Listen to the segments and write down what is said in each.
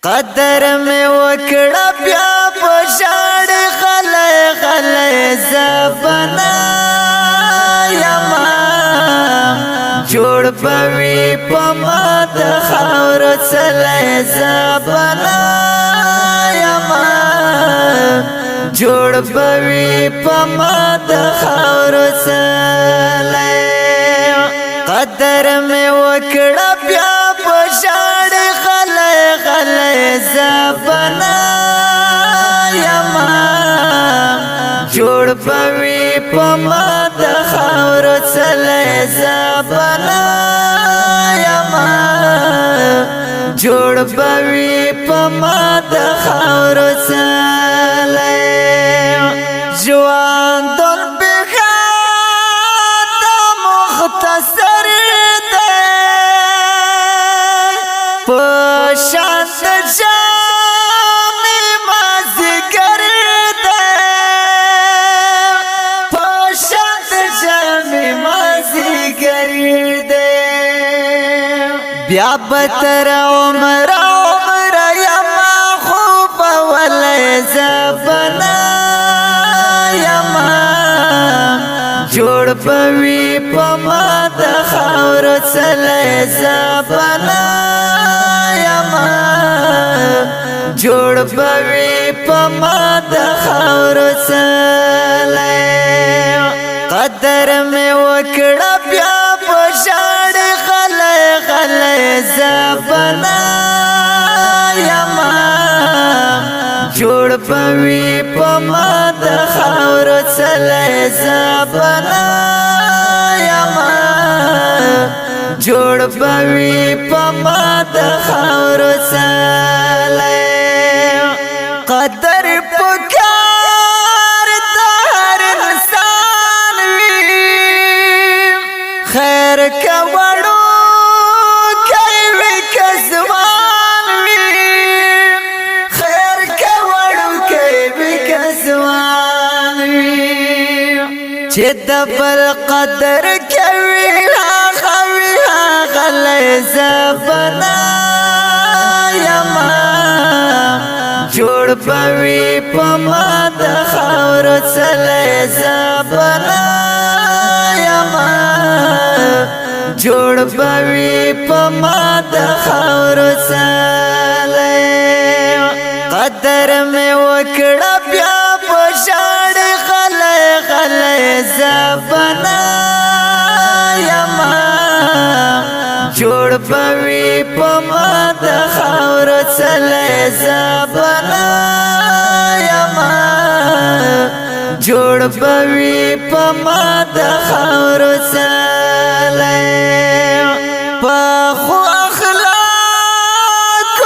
قدر میں وکڑا بیا پشاڑ خلے خلے زبنا یما جوڑ پوی پما د خاور چلے زبنا یما جوڑ پوی پما د خاور چلے قدر میں وکڑا بیا پشاڑ خلے خلے زبنا یما جوڑ پوی پما د خاور چلے زبنا یما جوڑ پوی پما د خاور چلے جوان دل بخات مختصر دے پشاند جامی مازگر دے پشاند جامی مازگر دے بیا بتر عمر عمر یما خوب ولی زبنا یما جوڑ پوی پما د خاور چلے زبنا یما جوڑ پوی پما د خاور چلے قدر میں وکڑا بیا پشاڑ خلے خلے زبنا یما جوڑ پوی پما د خاور چلے زبنا یما جوڑ پوی پما د خاور چلے قدر پکار تہر انسان وی خیر کا وڑو کئی وی کزوان وی خیر کا وڑو کئی وی کزوان وی چد پر قدر کوي خوي غلې زبنا یما جوړ پوي پما د خاور چلے زبنا یما جوړ پوي پما د خاور چلے قدر میں وکړه بیا پشاړ خلے خلے زبنا یما جوڑ پوی پما د خاور چلے زبنا یما جوڑ پوی پما د خاور چلے پخو اخلاق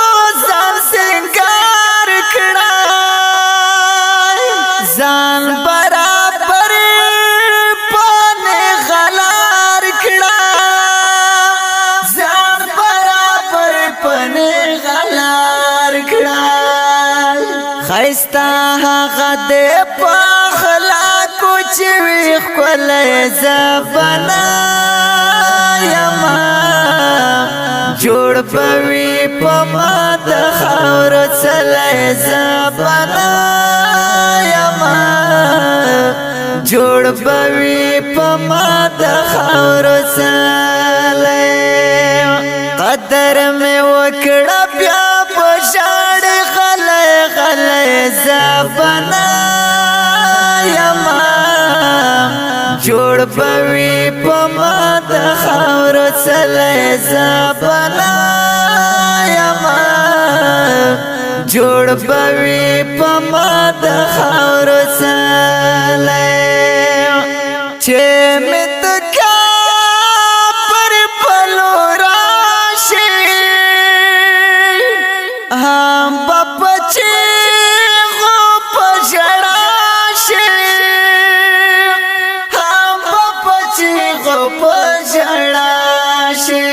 ځان سنگار کړه ځان برابر پانے غلار کړه ځان برابر پانے غلار کړه خیستا هغه دې په اخلاقو چې وي ښکلی زبنا یما جوړ پوي پما د خاور چلے زبنا یما جوړ پوي پما د خاور چلے قدر میں وکړه بیا پشاړ خلے خلے زبنا یما جوړ پوي پما د خاور چلے زبنا یما جوړ پوي پما د خاور چلے چې مت کا پر پلو راشي هم بپچی غو پجړا شي هم بپچی غو پجړا شي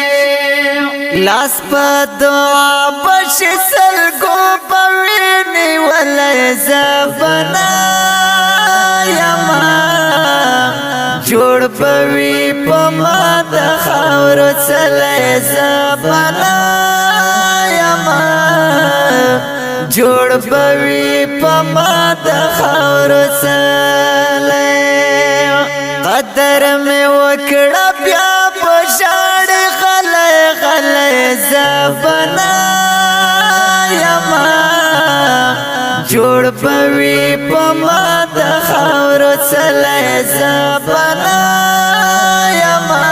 لاس په دعا بش سلګو پویني ولې زبنا یما جوړ پوي پما د خاور چلے زبنا یما جوړ بوي پما د خاور سره قدر مې وکړه بیا پښاړ غلې غلې زبنا یما جوړ بوي پما د خاور سره زبنا یما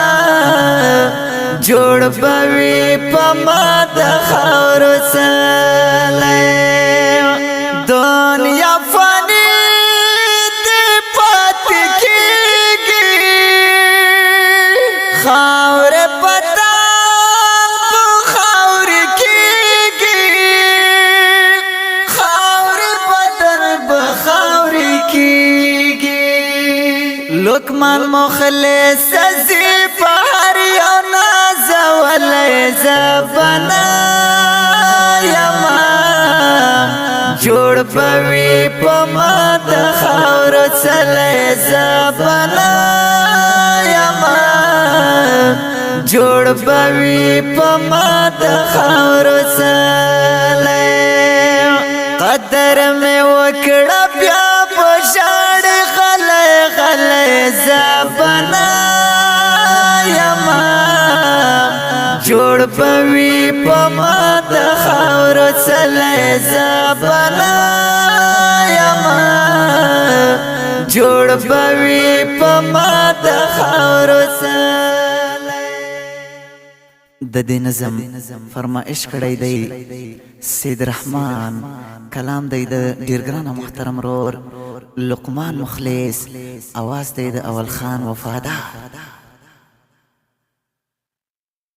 جوړ بوي پما د خاور سره دنیا فانی دې پات کېږي خاور پتا خاور کېږي خاور بدن بخاور کېږي لقمان مخلص زی بهر یو نازولې زبنا یما جوړ بوي پما د خاور سره زبنا یما جوړ بوي پما د خاور سره قدر مې وکړه بیا پښاړ غلې غلې زبنا یما جوړ بوي پما د خاور سره زبنا یما جوړ بوي پما د خاور سره د دې نظم فرمایش کړی دی سید رحمان کلام دی د ډیر ګران محترم رور لقمان مخلص اواز دی د اول خان وفادار